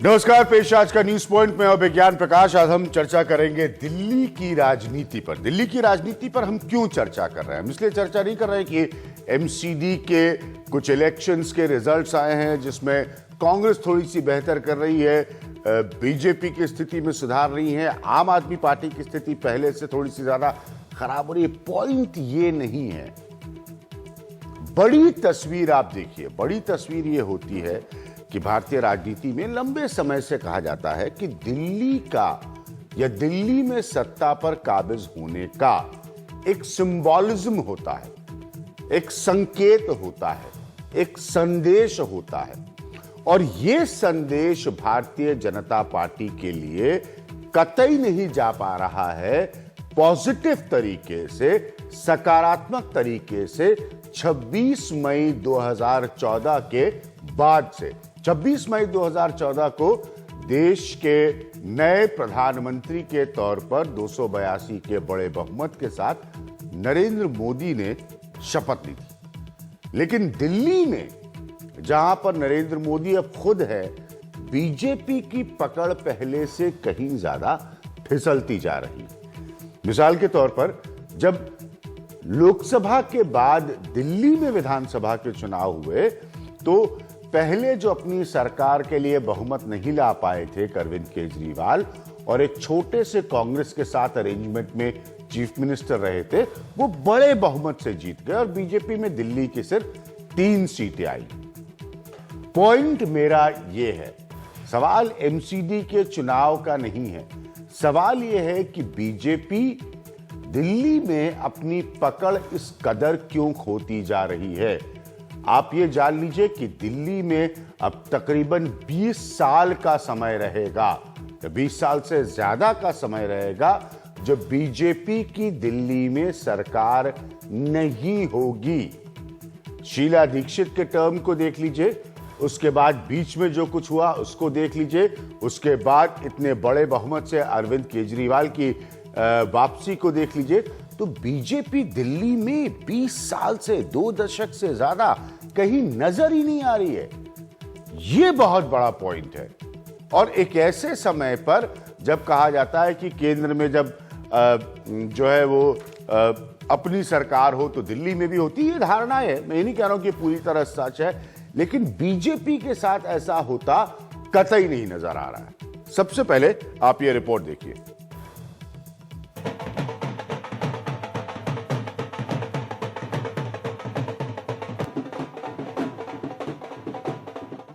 नमस्कार, पेश आज का न्यूज पॉइंट में और विज्ञान प्रकाश। आज हम चर्चा करेंगे दिल्ली की राजनीति पर। दिल्ली की राजनीति पर हम क्यों चर्चा कर रहे हैं? हम इसलिए चर्चा नहीं कर रहे हैं कि एमसीडी के कुछ इलेक्शंस के रिजल्ट्स आए हैं जिसमें कांग्रेस थोड़ी सी बेहतर कर रही है, बीजेपी की स्थिति में सुधार रही है, आम आदमी पार्टी की स्थिति पहले से थोड़ी सी ज्यादा खराब हो रही है। पॉइंट ये नहीं है। बड़ी तस्वीर आप देखिए। बड़ी तस्वीर ये होती है कि भारतीय राजनीति में लंबे समय से कहा जाता है कि दिल्ली का या दिल्ली में सत्ता पर काबिज होने का एक सिंबॉलिज्म होता है, एक संकेत होता है, एक संदेश होता है। और यह संदेश भारतीय जनता पार्टी के लिए कतई नहीं जा पा रहा है पॉजिटिव तरीके से, सकारात्मक तरीके से 26 मई 2014 के बाद से। 26 मई 2014 को देश के नए प्रधानमंत्री के तौर पर 282 के बड़े बहुमत के साथ नरेंद्र मोदी ने शपथ ली थी। लेकिन दिल्ली में जहां पर नरेंद्र मोदी अब खुद है, बीजेपी की पकड़ पहले से कहीं ज्यादा फिसलती जा रही है। मिसाल के तौर पर जब लोकसभा के बाद दिल्ली में विधानसभा के चुनाव हुए तो पहले जो अपनी सरकार के लिए बहुमत नहीं ला पाए थे अरविंद केजरीवाल, और एक छोटे से कांग्रेस के साथ अरेंजमेंट में चीफ मिनिस्टर रहे थे, वो बड़े बहुमत से जीत गए और बीजेपी में दिल्ली की सिर्फ 3 सीटें आई। पॉइंट मेरा ये है, सवाल एमसीडी के चुनाव का नहीं है। सवाल यह है कि बीजेपी दिल्ली में अपनी पकड़ इस कदर क्यों खोती जा रही है। आप ये जान लीजिए कि दिल्ली में अब तकरीबन 20 साल का समय रहेगा, 20 साल से ज्यादा का समय रहेगा जब बीजेपी की दिल्ली में सरकार नहीं होगी। शीला दीक्षित के टर्म को देख लीजिए, उसके बाद बीच में जो कुछ हुआ उसको देख लीजिए, उसके बाद इतने बड़े बहुमत से अरविंद केजरीवाल की वापसी को देख लीजिए। तो बीजेपी दिल्ली में 20 साल से, 2 दशक से ज्यादा कहीं नजर ही नहीं आ रही है। यह बहुत बड़ा पॉइंट है। और एक ऐसे समय पर जब कहा जाता है कि केंद्र में जब जो है वो अपनी सरकार हो तो दिल्ली में भी होती है, ये धारणा है। मैं ये नहीं कह रहा हूं कि पूरी तरह सच है, लेकिन बीजेपी के साथ ऐसा होता कतई नहीं नजर आ रहा है। सबसे पहले आप ये रिपोर्ट देखिए।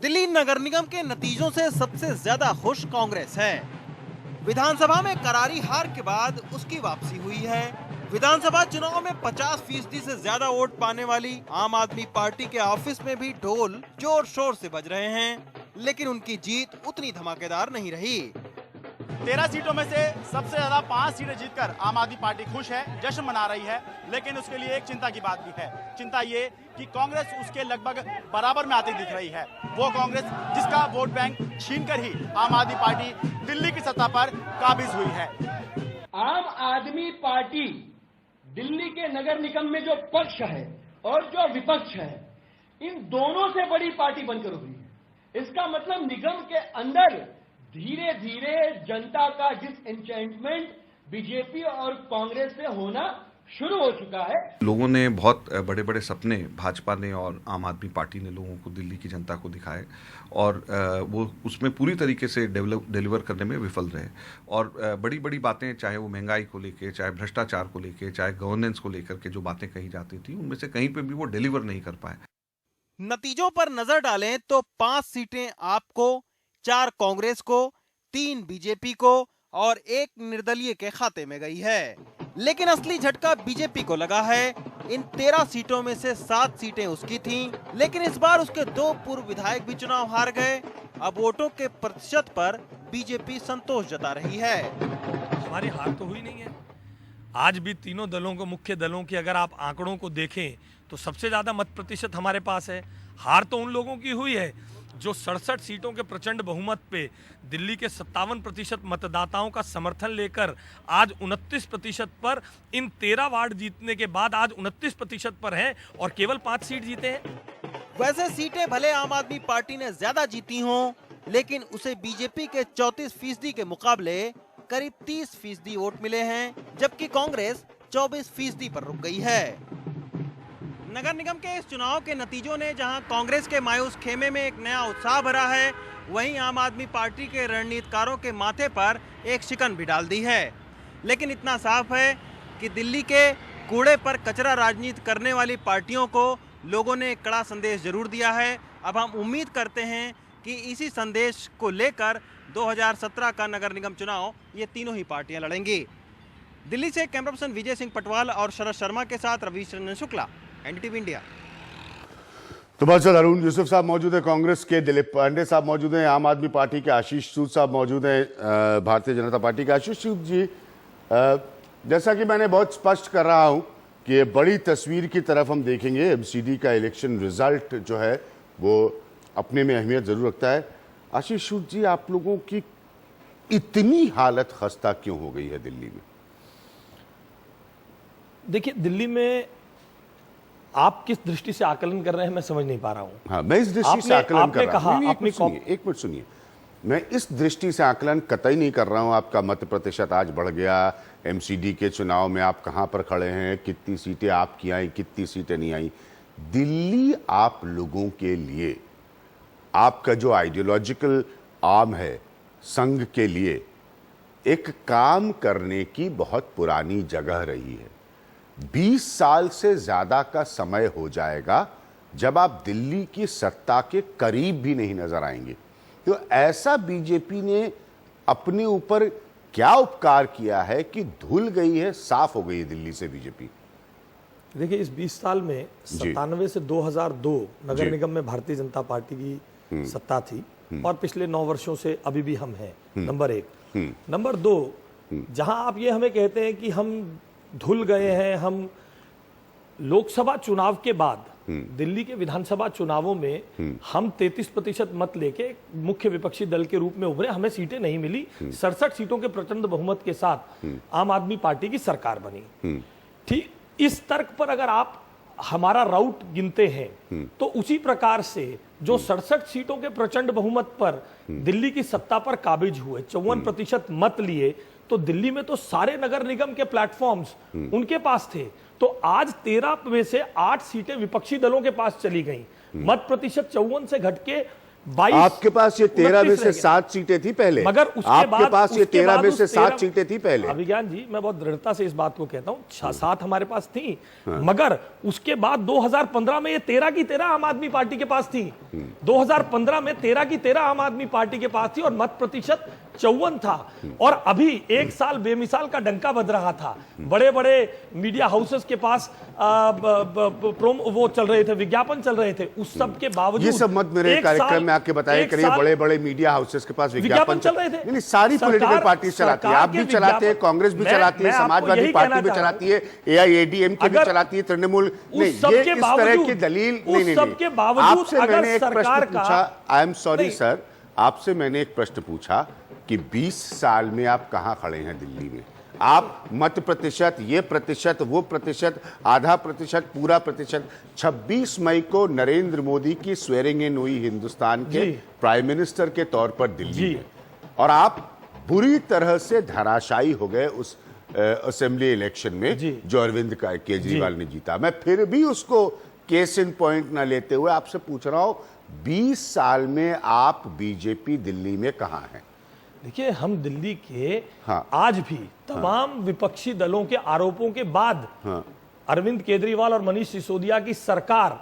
दिल्ली नगर निगम के नतीजों से सबसे ज्यादा खुश कांग्रेस है। विधानसभा में करारी हार के बाद उसकी वापसी हुई है। विधानसभा चुनाव में 50% से ज्यादा वोट पाने वाली आम आदमी पार्टी के ऑफिस में भी ढोल जोर शोर से बज रहे हैं, लेकिन उनकी जीत उतनी धमाकेदार नहीं रही। 13 सीटों में से सबसे ज्यादा 5 सीटें जीतकर आम आदमी पार्टी खुश है, जश्न मना रही है। लेकिन उसके लिए एक चिंता की बात भी है। चिंता ये कि कांग्रेस उसके लगभग बराबर में आती दिख रही है। वो कांग्रेस जिसका वोट बैंक छीनकर ही आम आदमी पार्टी दिल्ली की सत्ता पर काबिज हुई है। आम आदमी पार्टी दिल्ली के नगर निगम में जो पक्ष है और जो विपक्ष है, इन दोनों से बड़ी पार्टी बनकर उभरी है। इसका मतलब निगम के अंदर धीरे धीरे जनता का डिसएंचेंटमेंट बीजेपी और कांग्रेस से होना शुरू हो चुका है। लोगों ने बहुत बड़े बड़े सपने, भाजपा ने और आम आदमी पार्टी ने लोगों को, दिल्ली की जनता को दिखाए और वो उसमें पूरी तरीके से डिलीवर करने में विफल रहे। और बड़ी बड़ी बातें, चाहे वो महंगाई को लेके, चाहे भ्रष्टाचार को लेके, चाहे गवर्नेंस को लेकर के जो बातें कही जाती थी, उनमें से कहीं पे भी वो डिलीवर नहीं कर पाए। नतीजों पर नजर डालें तो 5 सीटें आपको, 4 कांग्रेस को, 3 बीजेपी को और 1 निर्दलीय के खाते में गई है। लेकिन असली झटका बीजेपी को लगा है। इन 13 सीटों में से 7 सीटें उसकी थीं, लेकिन इस बार उसके 2 पूर्व विधायक भी चुनाव हार गए। अब वोटों के प्रतिशत पर बीजेपी संतोष जता रही है। हमारी हार तो हुई नहीं है। आज भी तीनों दलों को, मुख्य दलों की अगर आप आंकड़ों को देखें तो सबसे ज्यादा मत प्रतिशत हमारे पास है। हार तो उन लोगों की हुई है जो 67 सीटों के प्रचंड बहुमत पे दिल्ली के 57% मतदाताओं का समर्थन लेकर आज 29% पर, इन 13 वार्ड जीतने के बाद आज 29% पर हैं और केवल 5 सीट जीते हैं। वैसे सीटें भले आम आदमी पार्टी ने ज्यादा जीती हों, लेकिन उसे बीजेपी के 34% के मुकाबले करीब 30% वोट मिले हैं, जबकि कांग्रेस 24% पर रुक गई है। नगर निगम के इस चुनाव के नतीजों ने जहां कांग्रेस के मायूस खेमे में एक नया उत्साह भरा है, वहीं आम आदमी पार्टी के रणनीतिकारों के माथे पर एक शिकन भी डाल दी है। लेकिन इतना साफ है कि दिल्ली के कूड़े पर कचरा राजनीति करने वाली पार्टियों को लोगों ने एक कड़ा संदेश जरूर दिया है। अब हम उम्मीद करते हैं कि इसी संदेश को लेकर 2017 का नगर निगम चुनाव ये तीनों ही पार्टियां लड़ेंगी। दिल्ली से कैमरा पर्सन विजय सिंह पटवाल और शरद शर्मा के साथ रवीश रंजन शुक्ला, एनडीटीवी इंडिया। तो बहुत सारे अरुण यूसुफ साहब मौजूद है, कांग्रेस के दिलीप पांडे साहब मौजूद हैं, आम आदमी पार्टी के आशीष सूद साहब मौजूद हैं, भारतीय जनता पार्टी के आशीष सूद जी। जैसा कि मैंने बहुत स्पष्ट कर रहा हूं कि बड़ी तस्वीर की तरफ हम देखेंगे। एमसीडी का इलेक्शन रिजल्ट जो है वो अपने में अहमियत जरूर रखता है। आशीष सूद जी, आप लोगों की इतनी हालत खस्ता क्यों हो गई है दिल्ली में? देखिए, दिल्ली में आप किस दृष्टि से आकलन कर रहे हैं मैं समझ नहीं पा रहा हूं। हाँ, मैं इस दृष्टि से आकलन कर रहा हूं। एक मिनट सुनिए, मैं इस दृष्टि से आकलन कतई नहीं कर रहा हूं। आपका मत प्रतिशत आज बढ़ गया, एमसीडी के चुनाव में आप कहां पर खड़े हैं, कितनी सीटें आपकी आई, कितनी सीटें नहीं आई। दिल्ली आप लोगों के लिए, आपका जो आइडियोलॉजिकल आर्म है संघ के लिए, एक काम करने की बहुत पुरानी जगह रही है। 20 साल से ज्यादा का समय हो जाएगा जब आप दिल्ली की सत्ता के करीब भी नहीं नजर आएंगे। तो ऐसा बीजेपी ने अपने ऊपर क्या उपकार किया है कि धुल गई है, साफ हो गई है दिल्ली से बीजेपी? देखिए, इस 20 साल में 97 से 2002 नगर निगम में भारतीय जनता पार्टी की सत्ता थी और पिछले 9 वर्षों से अभी भी हम हैं, नंबर 1। नंबर 2, जहां आप ये हमें कहते हैं कि हम धुल गए हैं, हम लोकसभा चुनाव के बाद दिल्ली के विधानसभा चुनावों में हम 33% मत लेके मुख्य विपक्षी दल के रूप में उभरे, हमें सीटें नहीं मिली। 67 सीटों के प्रचंड बहुमत के साथ आम आदमी पार्टी की सरकार बनी। ठीक इस तर्क पर अगर आप हमारा राउट गिनते हैं तो उसी प्रकार से जो 67 सीटों के प्रचंड बहुमत पर दिल्ली की सत्ता पर काबिज हुए, 54% मत लिए, तो दिल्ली में तो सारे नगर निगम के प्लेटफॉर्म्स उनके पास थे। तो आज 13 में से 8 सीटें विपक्षी दलों के पास चली गईं। मत प्रतिशत 54 से घट के 22। आपके पास ये 13 में से 7 सीटें थी पहले, मगर उसके आपके पास ये 13 में से 7 सीटें थी पहले। अभिज्ञान जी, मैं बहुत दृढ़ता से इस बात को कहता हूं, 7 हमारे पास थी, मगर उसके बाद 2015 में ये 13 की 13 आम आदमी पार्टी के पास थी। 2015 में 13 की 13 आम आदमी पार्टी के पास थी और मत प्रतिशत 54 था। और अभी 1 साल बेमिसाल का डंका बज रहा था। बड़े बड़े मीडिया हाउसेस के पास वो चल रहे थे, विज्ञापन चल रहे थे। उस सब के बावजूद ये सब मत मेरे कार्यक्रम में आके बताया करिए, बड़े बड़े मीडिया हाउसेस के पास विज्ञापन चल रहे थे। नहीं, सारी पॉलिटिकल पार्टी चलाती है, आप भी चलाते हैं, कांग्रेस भी चलाती है, समाजवादी पार्टी भी चलाती है, एआईएडीएमके भी चलाती है, तृणमूल। नहीं, ये इस तरह की दलील नहीं। आपसे मैंने एक प्रश्न पूछा, आई एम सॉरी सर, आपसे मैंने एक प्रश्न पूछा कि 20 साल में आप कहां खड़े हैं दिल्ली में? आप मत प्रतिशत, ये प्रतिशत, वो प्रतिशत, आधा प्रतिशत, पूरा प्रतिशत। 26 मई को नरेंद्र मोदी की स्वेरिंग इन हुई हिंदुस्तान के प्राइम मिनिस्टर के तौर पर दिल्ली में, और आप बुरी तरह से धराशायी हो गए उस असेंबली इलेक्शन में जो अरविंद केजरीवाल ने जीता। मैं फिर भी उसको केस इन पॉइंट ना लेते हुए आपसे पूछ रहा हूं, 20 साल में आप बीजेपी दिल्ली में कहां हैं? देखिए, हम दिल्ली के आज भी तमाम विपक्षी दलों के आरोपों के बाद अरविंद केजरीवाल और मनीष सिसोदिया की सरकार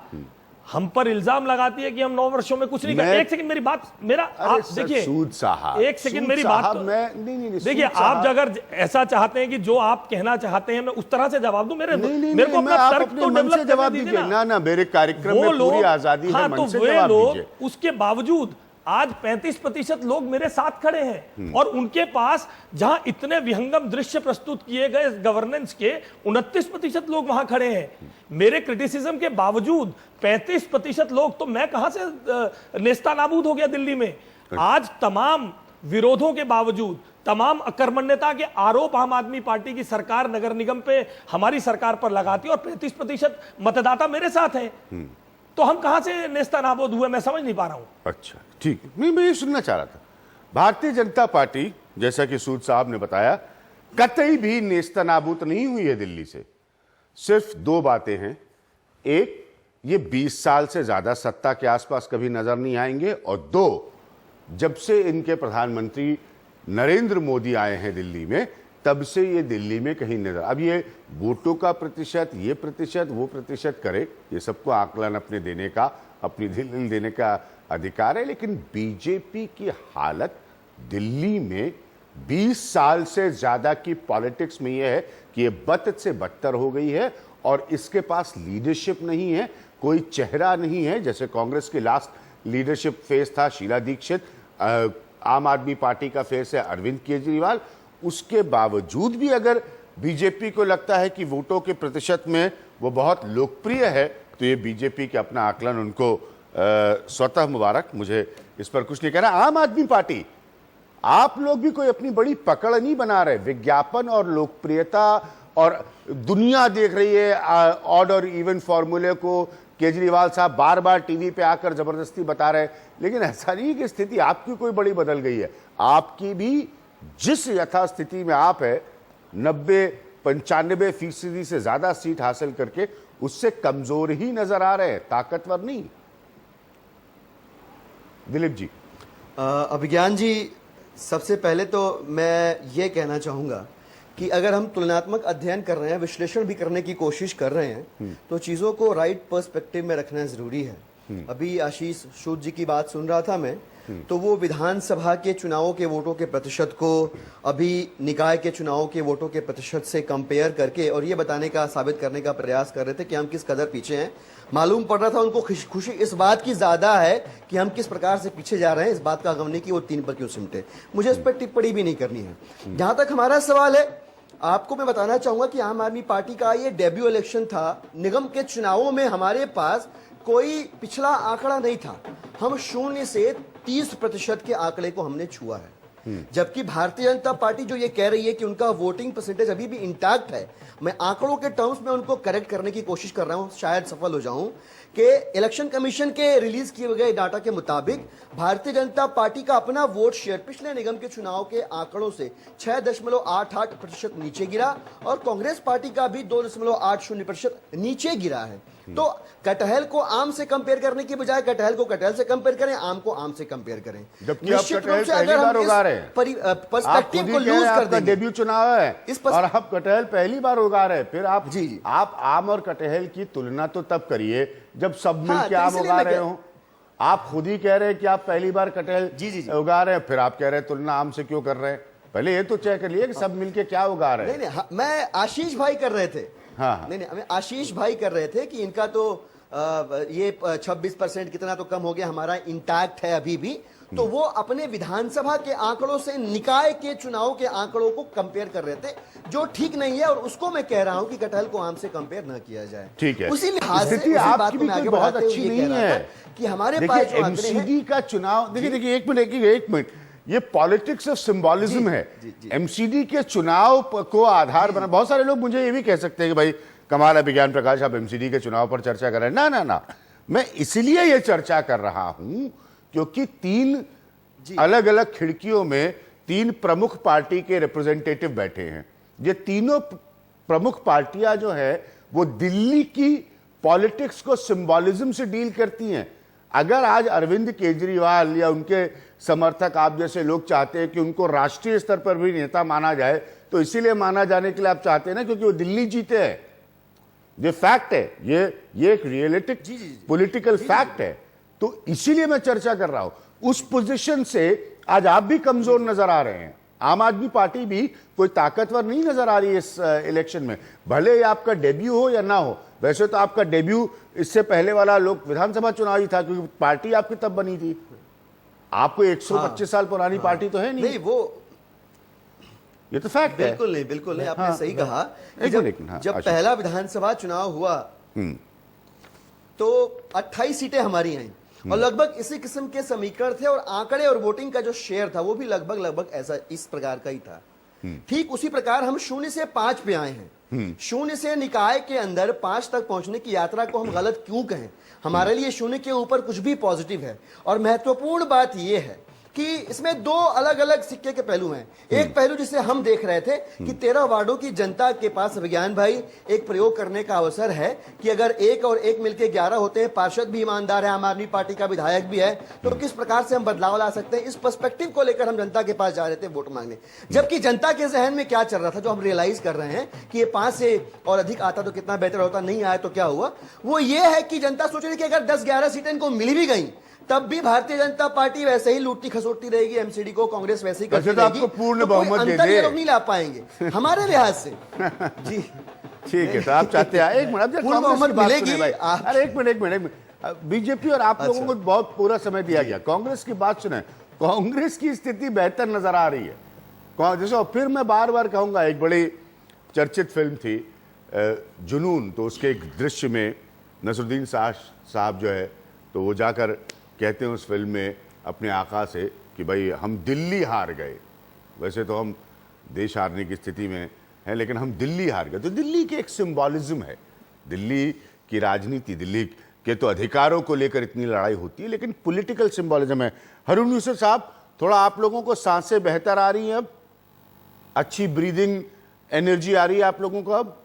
हम पर इल्जाम लगाती है कि हम 9 वर्षों में कुछ नहीं कर। एक सेकंड मेरी बात, मेरा आप देखिए, सूद साहब, एक सेकंड मेरी बात, देखिए, आप अगर ऐसा चाहते हैं कि जो आप कहना चाहते हैं मैं उस तरह से जवाब दूं, मेरे को अपना तर्क तो डेवलप जवाब दीजिए ना। मेरे कार्यक्रम में पूरी आजादी है, मन से जवाब दीजिए। उसके बावजूद आज 35% लोग मेरे साथ खड़े हैं और उनके पास जहां इतने विहंगम दृश्य प्रस्तुत किए गए गवर्नेंस के, 29% लोग वहां खड़े हैं। मेरे क्रिटिसिज्म के बावजूद 35% लोग, तो मैं कहां से नेस्तानाबूद हो गया दिल्ली में? आज तमाम विरोधों के बावजूद, तमाम अकर्मण्यता के आरोप आम आदमी पार्टी की सरकार नगर निगम पे, हमारी सरकार पर लगाती है और 35% मतदाता मेरे साथ हैं। तो हम कहां से नेस्तनाबूद हुए, मैं समझ नहीं पा रहा हूं। अच्छा ठीक है, मैं ये सुनना चाह रहा था। भारतीय जनता पार्टी, जैसा कि सूद साहब ने बताया, कतई भी नेस्तनाबूद नहीं हुई है दिल्ली से। सिर्फ दो बातें हैं, एक, ये 20 साल से ज्यादा सत्ता के आसपास कभी नजर नहीं आएंगे, और दो, जब से इनके प्रधानमंत्री नरेंद्र मोदी आए हैं दिल्ली में, तब से ये दिल्ली में कहीं नजर। अब ये वोटों का प्रतिशत, ये प्रतिशत, वो प्रतिशत करे, ये सबको आकलन अपने देने का, अपनी दिल देने का अधिकार है, लेकिन बीजेपी की हालत दिल्ली में 20 साल से ज्यादा की पॉलिटिक्स में यह है कि ये बद से बदतर हो गई है, और इसके पास लीडरशिप नहीं है, कोई चेहरा नहीं है। जैसे कांग्रेस के लास्ट लीडरशिप फेज था शीला दीक्षित, आम आदमी पार्टी का फेज है अरविंद केजरीवाल। उसके बावजूद भी अगर बीजेपी को लगता है कि वोटों के प्रतिशत में वो बहुत लोकप्रिय है, तो ये बीजेपी के अपना आकलन उनको स्वतः मुबारक, मुझे इस पर कुछ नहीं कहना। आम आदमी पार्टी, आप लोग भी कोई अपनी बड़ी पकड़ नहीं बना रहे। विज्ञापन और लोकप्रियता और दुनिया देख रही है ऑड और इवन फॉर्मूले को। केजरीवाल साहब बार बार टीवी पे आकर जबरदस्ती बता रहे, लेकिन ऐसा नहीं कि स्थिति आपकी कोई बड़ी बदल गई है। आपकी भी जिस यथास्थिति में आप है, 90-95% से ज्यादा सीट हासिल करके, उससे कमजोर ही नजर आ रहे हैं, ताकतवर नहीं। दिलीप जी। अभिज्ञान जी, सबसे पहले तो मैं ये कहना चाहूंगा कि अगर हम तुलनात्मक अध्ययन कर रहे हैं, विश्लेषण भी करने की कोशिश कर रहे हैं, तो चीजों को राइट पर्सपेक्टिव में रखना जरूरी है। अभी आशीष सूद जी की बात सुन रहा था मैं, तो वो विधानसभा के चुनावों के वोटों के प्रतिशत को अभी निकाय के चुनावों के वोटों के प्रतिशत से कंपेयर करके और ये बताने का, साबित करने का प्रयास कर रहे थे कि हम किस कदर पीछे हैं। मालूम पड़ रहा था उनको खुशी इस बात की ज्यादा है कि हम किस प्रकार से पीछे जा रहे हैं, इस बात का गम नहीं कि वो 3 पर क्यों सिमटे। मुझे इस पर टिप्पणी भी नहीं करनी है। जहां तक हमारा सवाल है, आपको मैं बताना चाहूंगा कि आम आदमी पार्टी का ये डेब्यू इलेक्शन था। निगम के चुनावों में हमारे पास कोई पिछला आंकड़ा नहीं था। हम 0 से 30% के आंकड़े को हमने छुआ है, जबकि भारतीय जनता पार्टी जो ये कह रही है कि उनका वोटिंग परसेंटेज अभी भी इंटैक्ट है। मैं आंकड़ों के टर्म्स में उनको करेक्ट करने की कोशिश कर रहा हूं, शायद सफल हो जाऊं, कि इलेक्शन कमीशन के रिलीज किए गए डाटा के मुताबिक भारतीय जनता पार्टी का अपना वोट शेयर पिछले निगम के चुनाव के आंकड़ों से 6.88% नीचे गिरा, और कांग्रेस पार्टी का भी 2.80% नीचे गिरा है। तो कटहल को आम से कंपेयर करने की बजाय कटहल को कटहल से कंपेयर करें, आम को आम से कंपेयर करें। जबकि आप कटहल पहली बार उगा रहे हैं, पर्सपेक्टिव को लूज कर देंगे। डेब्यू चुनाव है और आप कटहल पहली बार उगा रहे हैं, फिर आप आप आम और कटहल की तुलना तो तब करिए जब सब मिलकर आम उगा रहे हो। आप खुद ही कह रहे हैं कि आप पहली बार कटहल उगा रहे हैं, फिर आप कह रहे हैं तुलना आम से क्यों कर रहे हैं? पहले ये तो तय कर लिए कि सब मिलके क्या उगा रहे हैं। नहीं, मैं आशीष भाई कर रहे थे। हाँ। नहीं, हमें आशीष भाई कर रहे थे कि इनका तो ये 26% कितना तो कम हो गया, हमारा इंटैक्ट है अभी भी। तो वो अपने विधानसभा के आंकड़ों से निकाय के चुनाव के आंकड़ों को कंपेयर कर रहे थे, जो ठीक नहीं है, और उसको मैं कह रहा हूं कि कटहल को आम से कंपेयर न किया जाए। ठीक है, उसी लिहाज से स्थिति आपकी भी कोई बहुत अच्छी नहीं है कि हमारे पास जो आंकड़े हैं। एमसीडी का चुनाव, देखिए एक मिनट, ये पॉलिटिक्स ऑफ सिंबॉलिज्म है। एमसीडी के चुनाव को आधार बना, बहुत सारे लोग मुझे ये भी कह सकते हैं कि भाई कमाल है विज्ञान प्रकाश, आप एमसीडी के चुनाव पर चर्चा कर रहे हैं। ना, मैं इसलिए ये चर्चा कर रहा हूं क्योंकि 3 अलग अलग खिड़कियों में 3 प्रमुख पार्टी के रिप्रेजेंटेटिव बैठे हैं। ये तीनों प्रमुख पार्टियां जो है वो दिल्ली की पॉलिटिक्स को सिंबॉलिज्म से डील करती हैं। अगर आज अरविंद केजरीवाल या उनके समर्थक, आप जैसे लोग चाहते हैं कि उनको राष्ट्रीय स्तर पर भी नेता माना जाए, तो इसीलिए माना जाने के लिए आप चाहते हैं ना क्योंकि वो दिल्ली जीते हैं। ये फैक्ट है, ये एक रियलिटिक पॉलिटिकल फैक्ट है। तो इसीलिए मैं चर्चा कर रहा हूं। उस पोजीशन से आज आप भी कमजोर नजर आ रहे हैं। आम आदमी पार्टी भी कोई ताकतवर नहीं नजर आ रही है इस इलेक्शन में, भले ही आपका डेब्यू हो या ना हो। वैसे तो आपका डेब्यू इससे पहले वाला लोक विधानसभा चुनाव ही था, क्योंकि पार्टी आपकी तब बनी थी। आपको 125 साल पुरानी पार्टी तो है नहीं वो ये तो फैक्ट है। बिल्कुल नहीं, आपने सही कहा कि जब पहला विधानसभा चुनाव हुआ तो 28 सीटें हमारी आई, और लगभग इसी किस्म के समीकरण थे, और आंकड़े और वोटिंग का जो शेयर था वो भी लगभग ऐसा इस प्रकार का ही था। ठीक उसी प्रकार हम 0 से 5 पे आए हैं। 0 से निकाय के अंदर 5 तक पहुंचने की यात्रा को हम गलत क्यों कहें? हमारे लिए 0 के ऊपर कुछ भी पॉजिटिव है। और महत्वपूर्ण बात यह है कि इसमें दो अलग अलग सिक्के के पहलू हैं। एक पहलू जिसे हम देख रहे थे कि 13 वार्डों की जनता के पास विज्ञान भाई एक प्रयोग करने का अवसर है कि अगर 1 और 1 मिलकर 11 होते हैं, पार्षद भी ईमानदार है, आम आदमी पार्टी का विधायक भी है, तो किस प्रकार से हम बदलाव ला सकते हैं। इस पर्सपेक्टिव को लेकर हम जनता के पास जा रहे थे वोट मांगने। जबकि जनता के जहन में क्या चल रहा था, जो हम रियलाइज कर रहे हैं कि ये 5 से और अधिक आता तो कितना बेहतर होता, नहीं आया तो क्या हुआ, वो ये है कि जनता सोच रही कि अगर 10-11 सीटें इनको मिल भी गई तब भी भारतीय जनता पार्टी वैसे ही लूटती खसोटती रहेगी, एमसीडी को कांग्रेस वैसे ही करती रहेगी। आपको पूर्ण बहुमत दे दे, ये लोग नहीं ला पाएंगे हमारे लिहाज से। जी ठीक है, तो आप चाहते हैं एक मिनट पूर्ण बहुमत मिलेगी। अरे एक मिनट, बीजेपी और आप लोगों को बहुत पूरा समय दिया गया। कांग्रेस की बात सुने, कांग्रेस की स्थिति बेहतर नजर आ रही है। जैसे फिर मैं बार बार कहूंगा, एक बड़ी चर्चित फिल्म थी जुनून, तो उसके एक दृश्य में नसरुद्दीन साहब जो है, तो वो जाकर कहते हैं उस फिल्म में अपने आका से कि भाई हम दिल्ली हार गए। वैसे तो हम देश हारने की स्थिति में हैं, लेकिन हम दिल्ली हार गए। तो दिल्ली की एक सिंबॉलिज्म है, दिल्ली की राजनीति, दिल्ली के तो अधिकारों को लेकर इतनी लड़ाई होती है, लेकिन पॉलिटिकल सिंबॉलिज्म है। हारून यूसुफ साहब, थोड़ा आप लोगों को सांसें बेहतर आ रही हैं अब? अच्छी ब्रीदिंग एनर्जी आ रही है आप लोगों को अब?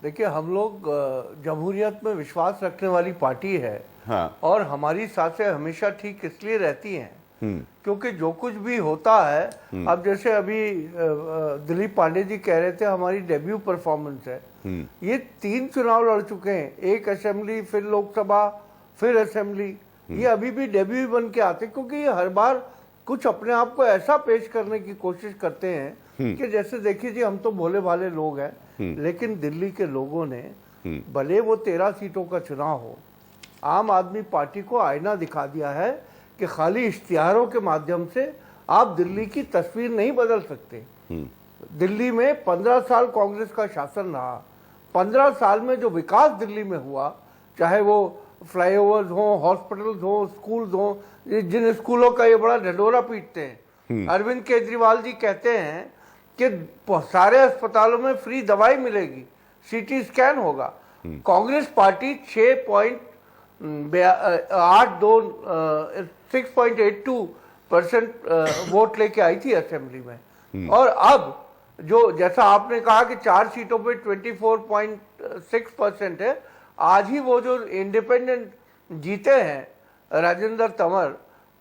देखिए हम लोग जमहूरियत में विश्वास रखने वाली पार्टी है। हाँ। और हमारी सांसें हमेशा ठीक इसलिए रहती हैं क्योंकि जो कुछ भी होता है, अब जैसे अभी दिलीप पांडे जी कह रहे थे हमारी डेब्यू परफॉर्मेंस है। ये 3 चुनाव लड़ चुके हैं, एक असेंबली, फिर लोकसभा, फिर असेंबली। ये अभी भी डेब्यू बन के आते, क्योंकि ये हर बार कुछ अपने आप को ऐसा पेश करने की कोशिश करते हैं कि जैसे देखिए जी हम तो भोले भाले लोग हैं, लेकिन दिल्ली के लोगों ने, भले वो 13 सीटों का चुनाव हो, आम आदमी पार्टी को आईना दिखा दिया है कि खाली इश्तिहारों के माध्यम से आप दिल्ली की तस्वीर नहीं बदल सकते। दिल्ली में 15 साल कांग्रेस का शासन रहा। 15 साल में जो विकास दिल्ली में हुआ, चाहे वो फ्लाईओवर्स हो, हॉस्पिटल्स हो, स्कूल्स हो, जिन स्कूलों का ये बड़ा ढंढोरा पीटते हैं। अरविंद केजरीवाल जी कहते हैं कि सारे अस्पतालों में फ्री दवाई मिलेगी, सीटी स्कैन होगा। कांग्रेस पार्टी 6.82% वोट लेके आई थी असेंबली में। और अब जो जैसा आपने कहा कि 4 सीटों पे 24.6% है, आज ही वो जो इंडिपेंडेंट जीते हैं राजेंद्र तंवर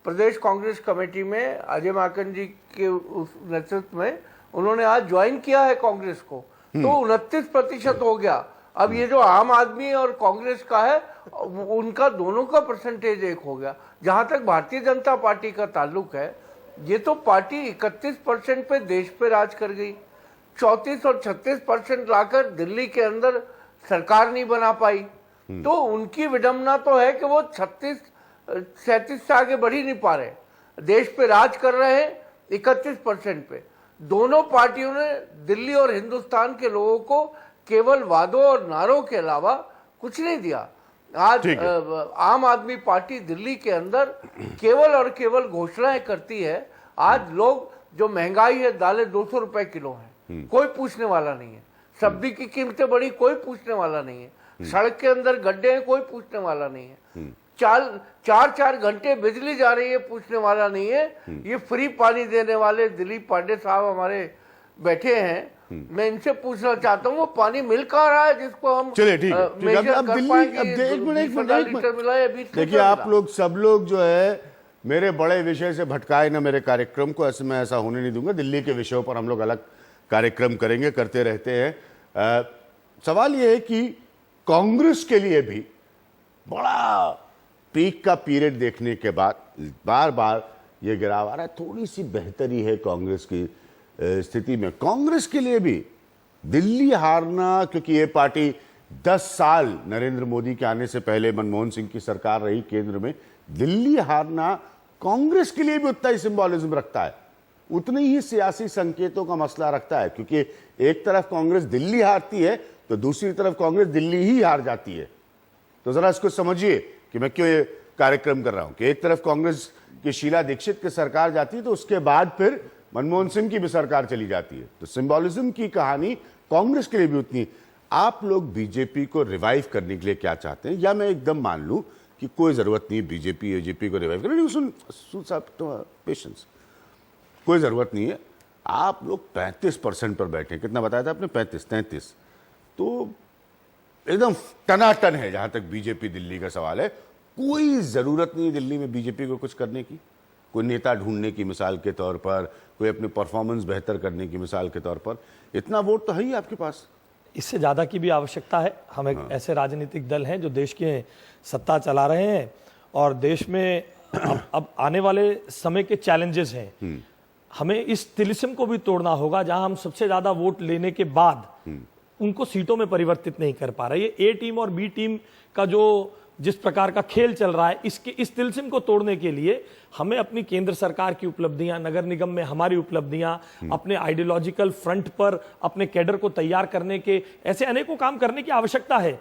प्रदेश कांग्रेस कमेटी में, अजय माकन जी के उस नेतृत्व में, उन्होंने आज ज्वाइन किया है कांग्रेस को, तो 29% हो गया। अब ये जो आम आदमी और कांग्रेस का है, उनका दोनों का परसेंटेज एक हो गया। जहां तक भारतीय जनता पार्टी का ताल्लुक है, ये तो पार्टी 31% पे देश पे राज कर गई, 34 और 36% लाकर दिल्ली के अंदर सरकार नहीं बना पाई। तो उनकी विडंबना तो है कि वो 36-37 से आगे बढ़ ही नहीं पा रहे, देश पे राज कर रहे हैं 31% पे। दोनों पार्टियों ने दिल्ली और हिंदुस्तान के लोगों को केवल वादों और नारों के अलावा कुछ नहीं दिया। आज आम आदमी पार्टी दिल्ली के अंदर केवल और केवल घोषणाएं करती है। आज लोग, जो महंगाई है, दालें 200 रुपए किलो है, कोई पूछने वाला नहीं है। सब्जी की कीमतें बढ़ी, कोई पूछने वाला नहीं है। सड़क के अंदर गड्ढे हैं, कोई पूछने वाला नहीं है। 4 घंटे बिजली जा रही है, पूछने वाला नहीं है। ये फ्री पानी देने वाले दिलीप पांडे साहब हमारे बैठे हैं, मैं इनसे पूछना चाहता हूँ वो पानी मिल कहाँ रहा है जिसको हम चलिए ठीक है। अब दिल्ली, देखिए आप लोग सब लोग जो है मेरे बड़े विषय से भटकाए ना मेरे कार्यक्रम को, ऐसे मैं ऐसा होने नहीं दूंगा। दिल्ली के विषयों पर हम लोग अलग कार्यक्रम करेंगे, करते रहते हैं। सवाल यह है कि कांग्रेस के लिए भी बड़ा पीक का पीरियड देखने के बाद बार बार ये गिराव आ रहा है। थोड़ी सी बेहतरी है कांग्रेस की स्थिति में। कांग्रेस के लिए भी दिल्ली हारना, क्योंकि ये पार्टी 10 साल नरेंद्र मोदी के आने से पहले मनमोहन सिंह की सरकार रही केंद्र में, दिल्ली हारना कांग्रेस के लिए भी उतना ही सिंबॉलिज्म रखता है, उतनी ही सियासी संकेतों का मसला रखता है। क्योंकि एक तरफ कांग्रेस दिल्ली हारती है तो दूसरी तरफ कांग्रेस दिल्ली ही हार जाती है। तो जरा इसको समझिए कि मैं क्यों ये कार्यक्रम कर रहा हूं कि एक तरफ कांग्रेस की शीला दीक्षित की सरकार जाती है तो उसके बाद फिर मनमोहन सिंह की भी सरकार चली जाती है। तो सिंबॉलिज्म की कहानी कांग्रेस के लिए भी उतनी। आप लोग बीजेपी को रिवाइव करने के लिए क्या चाहते हैं, या मैं एकदम मान लूं कि कोई जरूरत नहीं बीजेपी को रिवाइव करने? सुन साहब, पेशेंस, कोई जरूरत नहीं है। आप लोग 35% पर बैठे, कितना बताया था आपने? 33, तो एकदम टनाटन है जहां तक बीजेपी दिल्ली का सवाल है। कोई जरूरत नहीं दिल्ली में बीजेपी को कुछ करने की, कोई नेता ढूंढने की मिसाल के तौर पर, कोई अपनी परफॉर्मेंस बेहतर करने की मिसाल के तौर पर। इतना वोट तो है ही आपके पास। इससे ज़्यादा की भी आवश्यकता है। हम एक ऐसे राजनीतिक दल हैं जो देश के सत्ता चला रहे हैं और देश में अब आने वाले समय के चैलेंजेस हैं। हमें इस तिलिस्म को भी तोड़ना होगा जहां हम सबसे ज़्यादा वोट लेने के बाद उनको सीटों में परिवर्तित नहीं कर पा रहे। ये ए टीम और बी टीम का जो जिस प्रकार का खेल चल रहा है, इस तिलिस्म को तोड़ने के लिए हमें अपनी केंद्र सरकार की उपलब्धियां, नगर निगम में हमारी उपलब्धियां, अपने आइडियोलॉजिकल फ्रंट पर अपने कैडर को तैयार करने के ऐसे अनेकों काम करने की आवश्यकता है।